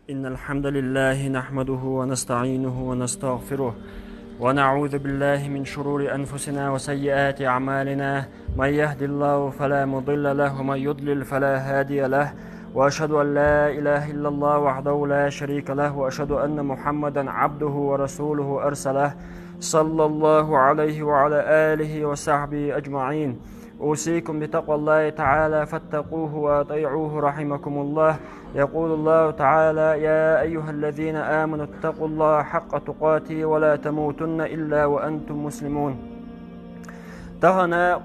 إن الحمد لله نحمده ونستعينه ونستغفره ونعوذ بالله من شرور أنفسنا وسيئات أعمالنا. من يهد الله فلا مضل له ومن يضلل فلا هادي له، وأشهد أن لا إله إلا الله وحده لا شريك له، وأشهد أن محمدا عبده ورسوله أرسله صلى الله عليه وعلى آله وصحبه أجمعين. أوصيكم بتقوى الله تعالى فاتقوه وأطيعوه رحمكم الله. يقول الله تعالى: يا أيها الذين آمنوا اتقوا الله حق تقاته ولا تموتن إلا وأنتم مسلمون. تهنا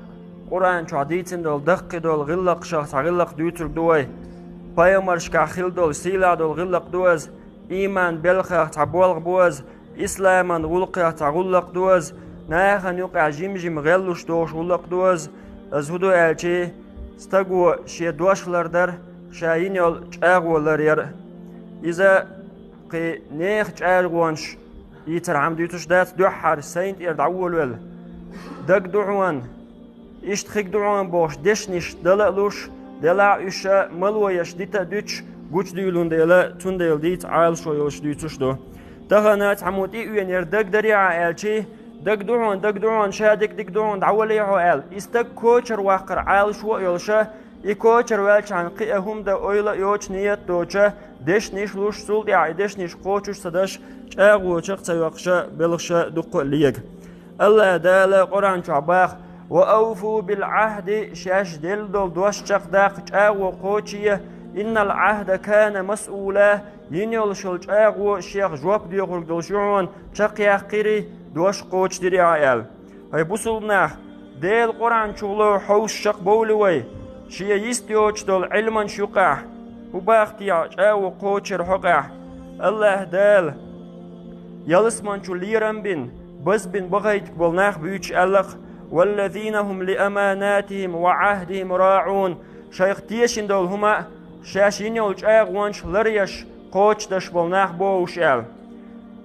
قرآن شعديتن دول دق دول غلق شخص غلق دوتر دوي بايمرش كاخيل دول سيلا دول غلق دوز إيمان بلخ تعبولغ بوز إسلاما غلق تعغلق دوز ناخن يقع جيم غلوش دوش غلق دوز از هدو الچي ستغو شي دوشلر در شاين يول چاغولر ير إذا قي نيخ چاغوانش يتر عم ديتوش دات دوحر سينت ير دعول ول دق دعوان إشت خيك دعوان بوش دشنش دلالوش دلا إشا ملويش ديتا دوش گوچ ديلون ديلا تون ديل ديت عال شو يوش ديتوش دو تغنات عمود إيوين ير دق دريع الچي دق دعوان شادك دق دعوان دعول يحو آل استق كوچر واقر عال شو يولشا إيكوچر والش عن قيهم دا أويلا يوش نيت دوچا دش نيش لوش سول دي دش نيش قوچوش صداش چاغو چق سيوقشا بلغشا دق ليك الله دالا قرآن شعباخ وأوفوا بالعهد شاش دل دول دوش چق داق چاغو قوچيه إن العهد كان مسؤولا ينيول شل چاغو شيخ جواب ديوغل دولشوان چق يحقيري دوش قوچ ديري عيال هاي بوصلناخ ديل قرآن شغلو حوش شق بولوي شيا يستيوش دول علما شقع وباختيا جاو قوچر حقع الله دال يلسمان شو ليرم بن بس بن بغيت بولناخ بيوش ألق والذين هم لأماناتهم وعهدهم راعون شيخ تيشن دول هما شاشين يولج اغوانش لريش قوچ دش بولناخ بوش أل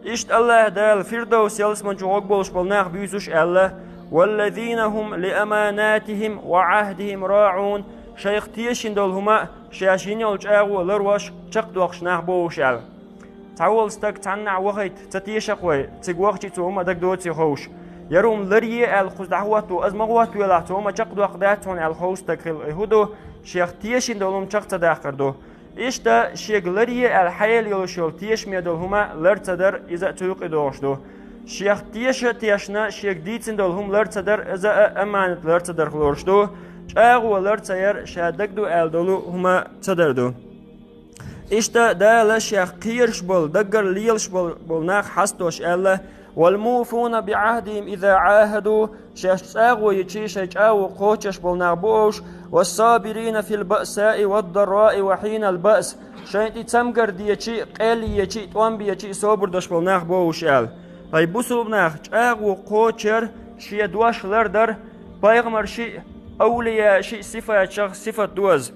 إشت الله دال فردوس يلسمان شو بولش بولناخ بيوش أل والذين هم لأماناتهم وعهدهم راعون شيخ تيشن دول هما شاشين يولج اغو لروش چق دوخش ناخ بوش أل تعول ستك تعنع وغيت تتيشقوي تقوغشي تو هما دك دوتي خوش يروم لريه الخزدعواتو أزمغواتو يلاحتو هما چق دوخ داتون الخوش تكخل هدو شيخ تيشن دولهم چق تداخ كردو إشتا شيخ لريه الحيل يلوشول تيش ميدول هما لرتدر إذا توق دوشدو شيخ تيشنا شيخ ديتن دولهم لرتدر إذا أمانت لرتدر خلورشدو چاغو لرتير شادقدو الدولو هما تدردو إشتا دالا شيخ قيرش بول دقر ليلش بول ناخ حستوش ألا والموفون بعهدهم إذا عاهدوا شيخ تاغو يشي شيخاو قوچش بول ناخ بوش والصابرين في البأساء والضراء وحين البأس شينتي تمقر ديشي قيلي يشي توانبي يشي صبر دش بول ناخ بوش أل هاي بوصل ناخ تاغو قوچر شي دواش لردر بايغمر شي أولياء شي صفة شخص صفة دوز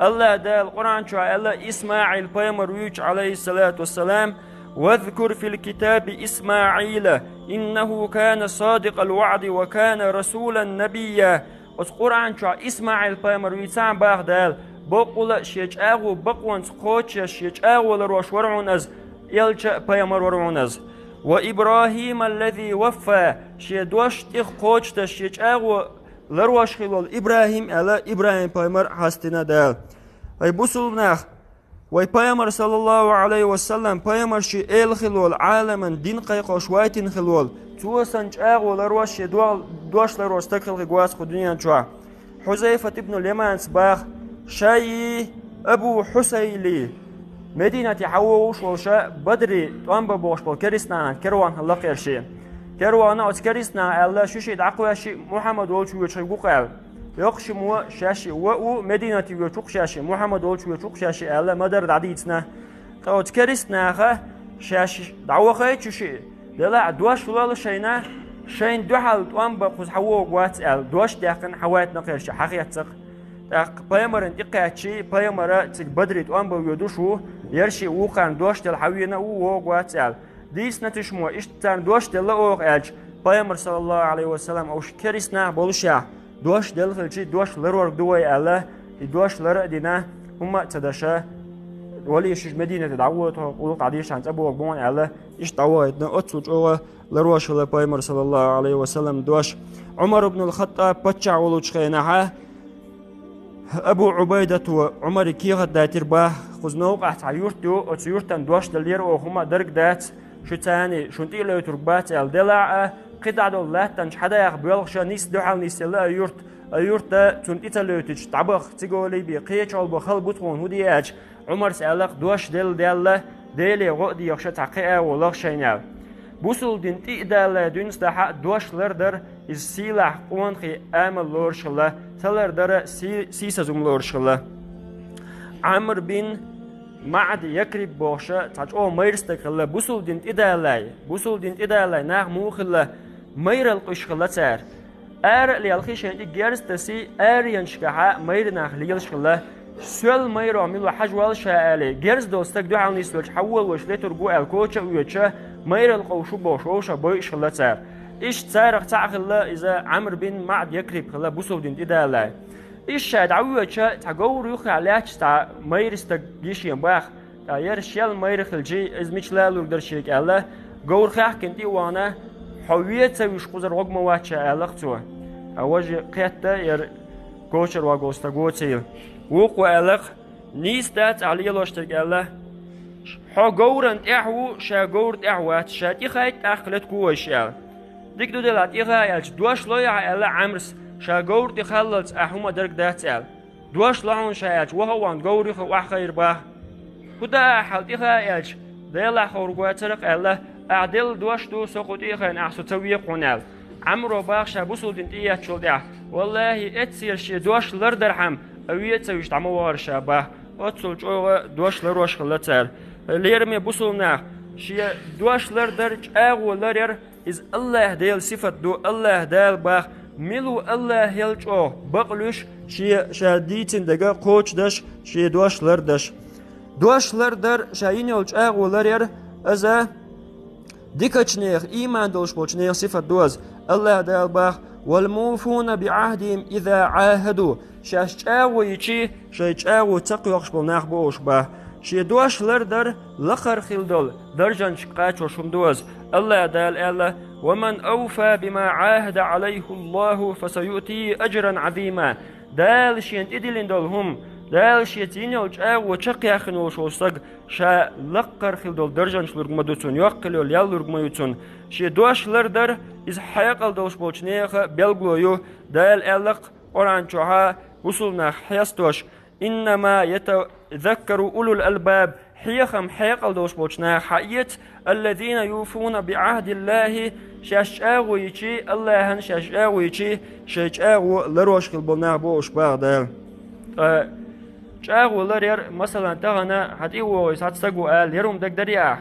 الله دا القرآن شو الله إسماعيل بيمر ويج عليه الصلاة والسلام واذكر في الكتاب إسماعيل إنه كان صادق الوعد وكان رسولا نبيا القرآن شو إسماعيل بيمر ويج سام باغدال بقول شيجاغو بقوان سقوتش شيجاغو لروش ورعونز يلش بيمر ورعونز وإبراهيم الذي وفى شيدوش تخ قوتش شيجاغو لروش خلال إبراهيم على إبراهيم بيمر حستنا دال أي بوصلناخ وي بيمر صلى الله عليه وسلم بيمر شي إل خلال عالما دين قيق وشويتين خلال توسن جاغو لروش شي دوش لروش تكخل غواز خدنيا جوا حذيفة ابن اليمان سباخ شاي أبو حسيلي مدينة حووش وشا بدري طنبا بوش بالكريسنا كروان هلقير شي كروانا أتكريسنا الله شوشي دعقوا شي محمد ولشو يشيقو قال يقش مو شاشي و مدينة يوشوق شاشي محمد ولشو يشوق شاشي الله مدر دعديتنا تو أتكريسنا خا شاشي دعوة خي شوشي دلا دوش ولا شينا شين دوحل طنبا خذ حوو قوات ال دوش داخن حوات نقير شي حقيقتك داق بايمر انتقاتشي بايمر تك بدري طنبا يدوشو يرشي وقان دوش دل حوينا و قوات ال ديس نتشمو إشتان دوش دل أوغ أج بايمر صلى الله عليه وسلم أوش كريسنا بولشا دوش دل خلشي دوش لرور دوي الله دوش لر دينا هما تدشا ولي شج مدينة دعوة ولق عديش عن أبو وقبون على إيش دعوة أتسوج أوه لروش الله بايمر صلى الله عليه وسلم دوش عمر بن الخطاب بتشع ولوش خينها أبو عبيدة وعمر كيغة داتير باه خزنوق أحتعيورتو أتسيورتن دوش دلير وهما درق دات شو تاني شنتي لو تربات الدلع قطع الله تنش حدا يخبيل شا نيس دوحل نيس لا أيورت تنتي تلوتش طبخ تقولي بقيتش أو بخل بطون هدياج عمر سألق دوش دل ديلي غودي يخشى تعقية ولغ شينال بوصل دنتي دال دونس دحا دوش لردر السيلح قوانخي آمل لورشلا تلردر سيسازم لورشلا عمر بن معد يكرب بوشة تاج أو ميرستقل بوصل دنت إدالاي ناخ موخلا مير القشخلا تار ليالخي شنتي جيرس تسي ينشكها مير ناخ ليالشخلا سؤال مير عملوا حجوال شاالي جيرس دوستك دو عن يسولش حول وش لترجو الكوتشا ويتشا مير القوشو بوشوشا بويش خلا تار إيش تارق تعخلا إذا عمر بن معد يكرب خلا بوصل دنت إدالاي إيش شاد عويتشا تجور يخ عليش تا مير استجيش ينباخ تا يرشيل مير خلجي إزمش لا لقدر شيك الله جور خاح كنتي وانا حويت سويش قزر وقم واتشا الله توا أوجه قيادة ير كوشر وقوستا قوتيل وقوة الله نيستات عليه لوشتك الله حا جورن إحو شا جورد إحوات شا تيخايت أخلت كوشيل ديك دو دلات إخايلش دوش لويا الله عمرس شا جورد خلص أحوما درك داتال دوش لعون شايلش وهو عن جوري خو أخير باه خدا حال إخايلش ديلا خورقواترق الله أعدل دوش دو سقط إخان أحسو توي قنال عمرو باخ شابوسل دنتية تشولدع والله اتسير شي دوش لردرحم أويت سويش تعموار شابه أتصل جوا دوش لروش خلتر ليرمي بوسل ناخ شي دوش لردرج أغو لرير إز الله ديل صفة دو الله ديل باخ ملو الله هلج أو بقلوش شي شاديتين دقا قوش دش شي دوش لردش دوش لردر شاين يلج أغو لرير أزا ديكتشنيخ إيمان دوش بوشنيخ صفة دوز الله ديل باخ والموفون بعهدهم إذا عاهدوا شاشاو يشي شاشاو تقيقش بالناخ بوش باه شي دوش لردر لخر خلدل درجان شقاش وشمدوز الله دال الله ومن أوفى بما عاهد عليه الله فسيؤتي أجرا عظيما دال شين إدلين دولهم دال شيتين يلجاو وشقياخن وشوصق شا لقر خلدل درجان شلرغما دوتون يوقلو ليالرغما يوتون شي دوش لردر إز حيقل دوش بوشنيخ بلغلويو دال ألق أورانشوها وصلنا حيستوش إنما يتذكر أولو الألباب حيخم حيقل دوش بوشنا حيت الذين يوفون بعهد الله شاشاغو يشي الله هن شاشاغو يشي شاشاغو لروش خلبنا بوش باغدال شاغو لرير مثلا تغنى حتيو يساتسقو آل يروم دك دريا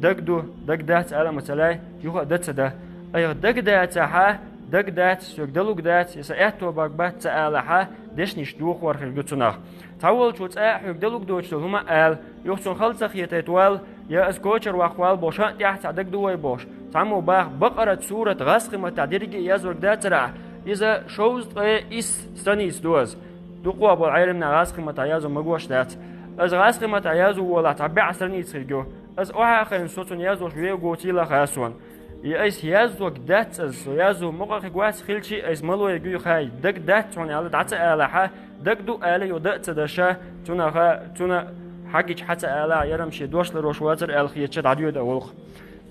دك دو دك دات على مثلا يوخا دات سدا أي دك دات ها دك دات سوق دلوك دات يسأتو باقبات تآلها دشنيش دوخ ورخل جتناخ تاول شوت حق دلوك دوش هما آل يوخسون خلصخ يتيتوال يا اسكوشر واخوال بوشان تحت دك دوي بوش تعمو باخ بقرة سورة غاسق متعدرجي يزورك دات رع إذا شوز إس ستانيس دوز دوقوا أبو العيرمنا غاسق متعيازو مقوش دات از غاسق متعيازو ولا تعبع سرنيس خيجو از اوها خين صوتون يازو شوية قوتيلا خاسون يأيس يازو دات از يازو مقاخ قواس خيلشي ايس ملو يجو خاي دك دات تون على دات آلحة دك دو آلي ودات دشا تونا حقيش حتى آلا يرمشي دوش لروشواتر الخيتشد عديو دا ولخ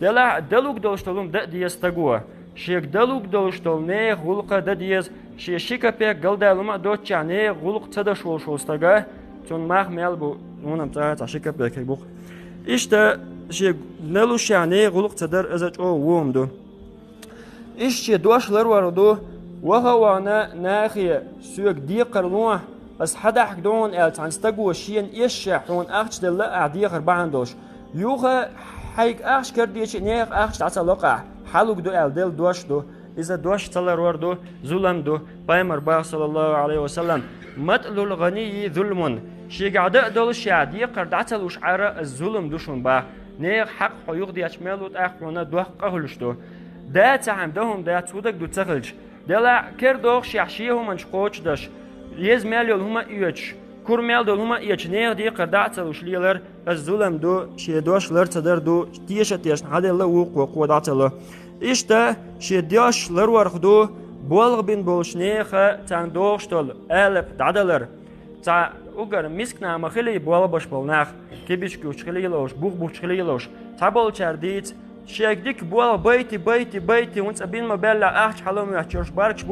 دلا دلوك دوشتلوم دا ديس تقوى شيك دلوك دوشتل نيخ ولقا دا ديس شي شيكا بيك قلدالوما دوتشا نيخ ولق تدش ولشوستقا تون ماخ ميالبو نونم تاعت عشيكا بيك يبوخ إشتا شي نلوش يعني غلق تدر ازج او وومدو إشي دوش لرواردو وهوانا ناخية سوق دي قرنوه بس حدا حكدون الت عن ستقوى شين إيش حون أخش دل أعدي قربان دوش يوخا حيك أخش كرديش نيخ أخش تعطى لقع حلوك دو دل دوش دو إذا دوش تلرواردو ظلم دو بايمر باغ صلى الله عليه وسلم مثل الغني ظلم شي قاعد دولش يعدي قردعت الوشعر الظلم دوشون با نير حق حيوغ دي اشمالو تاخرونا دوخ قهلش دو دا تعمدهم دا تودك دو تخلج دلا كردوخ شيحشيهم منشقوش داش يز ماليول هما ايوش كرمال دول هما يجنير دي قردعت وشليلر الظلم دو شيدوش لرتدر دو تيش هذا الله وقوة دعت الله إشتا شيدوش لرورخ دو بولغ بين بولشنيخة تان دوشتول ألف دعدلر تا اوگر میسک نام خیلی بالا باش بالناخ کیبیش کوچ خیلی لوش بوخ خیلی لوش تا بال چردیت شیک دیک بالا بیتی ونس بین ما بلا اخش حلو میچورش بارکش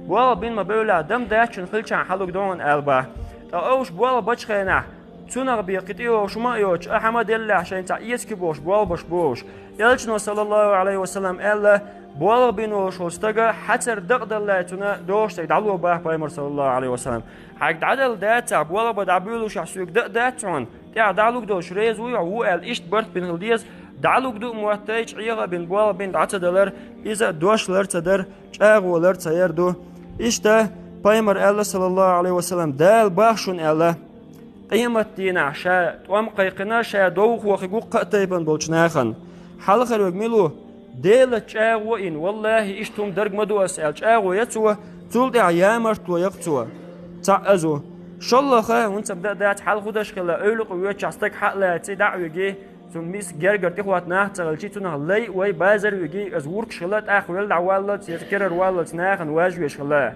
بالا بین ما بلا دم داشن خیلی چن حلو دون البا تا اوش بالا باش خیلی تونغ بيقتي وشما يوش أحمد الله عشان تعيس كبوش بوش يلجنا صلى الله عليه وسلم الله بوال بينو شوستجا حتر دقدر لا تنا دوش تدعوا به بايمر صلى الله عليه وسلم حق دعدل دات بوال بدعبيلو شحسوك داتون دعلوك دوش ريز ويعو الإشت برت بين الديز دعلوك دو موتاج عيغا بين بوال بين دعتدلر إذا دوش لرتدر شاغو لرتير دو إشته بايمر الله صلى الله عليه وسلم دال باخشون الله قيمة دينا شا توام قيقنا شا دوخ وخيقو قطيبن بولشناخن حلق الوغميلو ديلا تشاغو إن والله إشتم درق مدو أسأل تشاغو يتسوى تولد عيامر تو يقتوى تعزو شالله خا وانت بدأ دات حلقو داشكلا أولق ويوش عستك حق لا تدع ويجي ثم ميس جرجر تخوات ناه تغلشي تونه لي وي بازر ويجي از ورك شلات اخوال دعوالات يتكرر والات ناخن واجوي شلا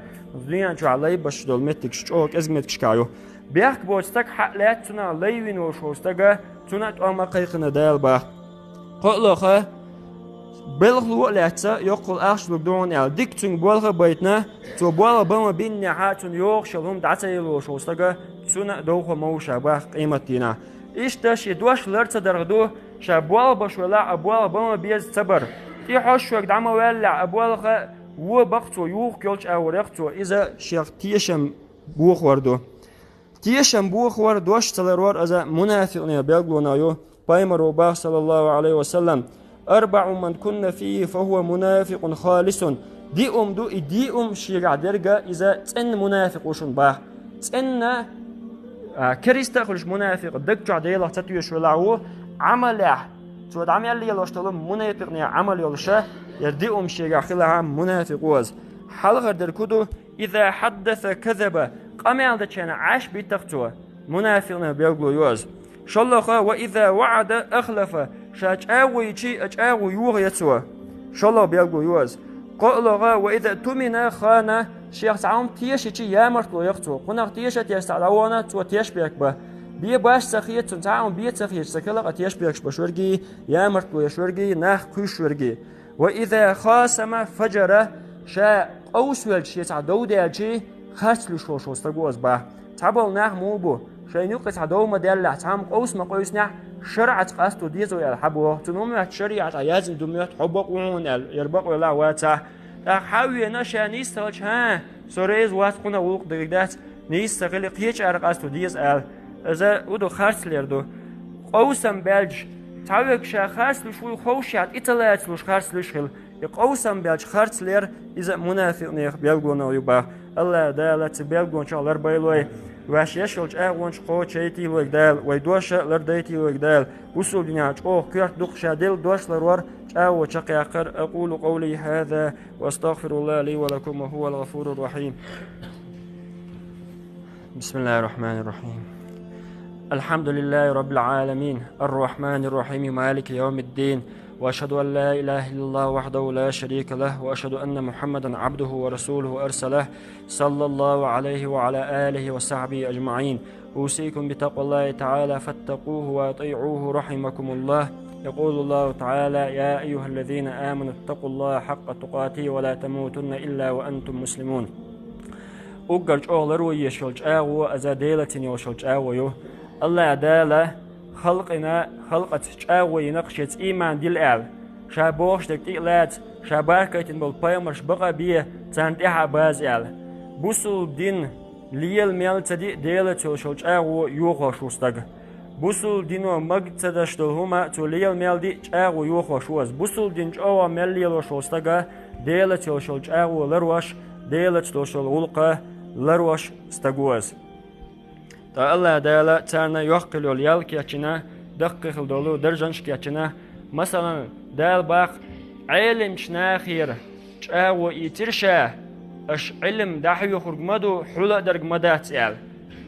زليان شو علي باش دولمتك شوك ازمتك شكايو بيحك بوستك حق لا تونه لي وين وشوستك تونه توما قيقنا دال با قلو خا بلغلو لاتسا يقول اخش لبدون ال ديكتون بولغ بيتنا تو بولغ بما بين نحاتون يوغ شلهم دعتيلو شوستك تونه دوخ موشا با قيمتينا إيش يدوش لرت درغدو شابوال بشولا أبوال بما بيز تبر تي حش وقت عم ولا أبوال و بقتو يوخ كلش أورقتو إذا شيخ تيشم بوخ وردو تيشم بوخ وردوش تلرور إذا منافقنا بيقولنا يو بايمر وباه صلى الله عليه وسلم 4 من كنا فيه فهو منافق خالص دي شيرع درجة إذا تن منافق وشن باه تن كريستا خلش منافق دكتور ديلا تتويش ولعو عمله تود عمل لي لاشتلم منافق نيا عمل يلشه يرديهم شيء خلها منافق وز حلقة دركودو إذا حدث كذب قمع دشنا عاش بتختوه منافقنا بيقولوا يوز شالله وإذا وعد أخلف شاج أوي شيء أوي يوغ يتسوه شالله بيقولوا يوز قالوا وإذا تمنا خانه شيخ سعام تيش شيء يامرت لو يختو قناق تيش تيستعلوانا تو تيش بيكبه بيه باش سخية تنتعاون بيه سخية سكلا تيش بيكش بشورجي يامرت لو يشورجي ناخ كوشورجي وإذا خاصم فجر شا أوسول شيء تعدو دالشي خاص لشوشو استقوز به تبل ناخ موبو شينوق تعدو مدلع تعم قوس ما قوس ناخ شرعت قاستو ديزو يلحبوه تنوميات شريعة عيازم دميات حبقون يربق ولا واتا حاوي نشا نيستغلش ها سوريز واتقنا ولق دقدات نيستغل قيش أرقاستو ديز إذا ودو خارس ليردو قوسم بلج تعويق شا خارس لشوي خوشات إتلات لش خارس لشخل يقوسم بلج خارس لير إذا منافق نيخ بيلقونا يبا الله دالت بيلقون شالر بايلوي واش يشلج أغوانش قو شيتي لوك دال ويدوش لرديتي لوك دال وصول دنياج كيرت دوخ شادل دوش لرور أو شقي آخر أقول قولي هذا وأستغفر الله لي ولكم وهو الغفور الرحيم بسم الله الرحمن الرحيم الحمد لله رب العالمين الرحمن الرحيم مالك يوم الدين وأشهد أن لا إله إلا الله وحده لا شريك له وأشهد أن محمدا عبده ورسوله أرسله صلى الله عليه وعلى آله وصحبه أجمعين أوصيكم بتقوى الله تعالى فاتقوه وأطيعوه رحمكم الله يقول الله تعالى يا أيها الذين آمنوا اتقوا الله حق تقاته ولا تموتن إلا وأنتم مسلمون أقرج أغلر ويشلج آغو أزاديلتني وشلج آغو الله عدالة خلقت آغو ينقشت إيمان دي الآل شابوش دك إقلات شاباركتن بالبايمرش بقى بيه تانتيها بازيال بوصل دين ليل ميل تدي ديلة وشلج آغو يوغو شوستاق بوصل دينو مقتدش هما توليل ميل دي اغو يوخو شوز بوصل دين جوا مليل شوستغا ديلت يوشل اغو لروش ديلت توشل ولقه لروش استغوز تا الله دالا تانا يوقل يل كيچنا دقيق دولو درجنش كيچنا مثلا دال باق علم شناخير اغو يترشا اش علم دحيو خرجمدو حلا درجمدات يال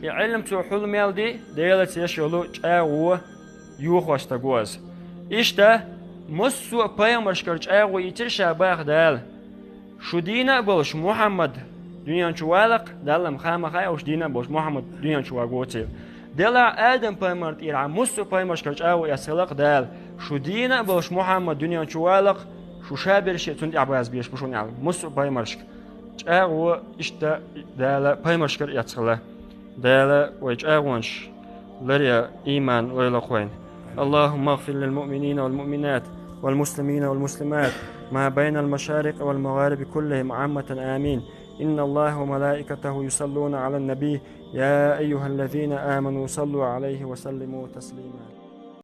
علم تو حلم يلدي ديلت يشولو جاو يوخوش تقوز إشتا مسو بيامرش كرج أغو يترشا باخ دال شو دينا بولش محمد دنيا شوالق دالم خام خاي وش دينا بولش محمد دنيا شواغوتي دلا آدم بيامرت إيرع مسو بيامرش كرج أغو يسلق دال شو دينا بولش محمد دنيا شوالق شو شابر شيء تندي عباس بيش بشون يعلم مسو بيامرش أغو إشتا دالا بيامرش كر يتسخله دالا ويج أغوانش لريا إيمان ويلا خوين اللهم اغفر للمؤمنين والمؤمنات والمسلمين والمسلمات ما بين المشارق والمغارب كلهم عامة آمين إن الله وملائكته يصلون على النبي يا أيها الذين آمنوا صلوا عليه وسلموا تسليما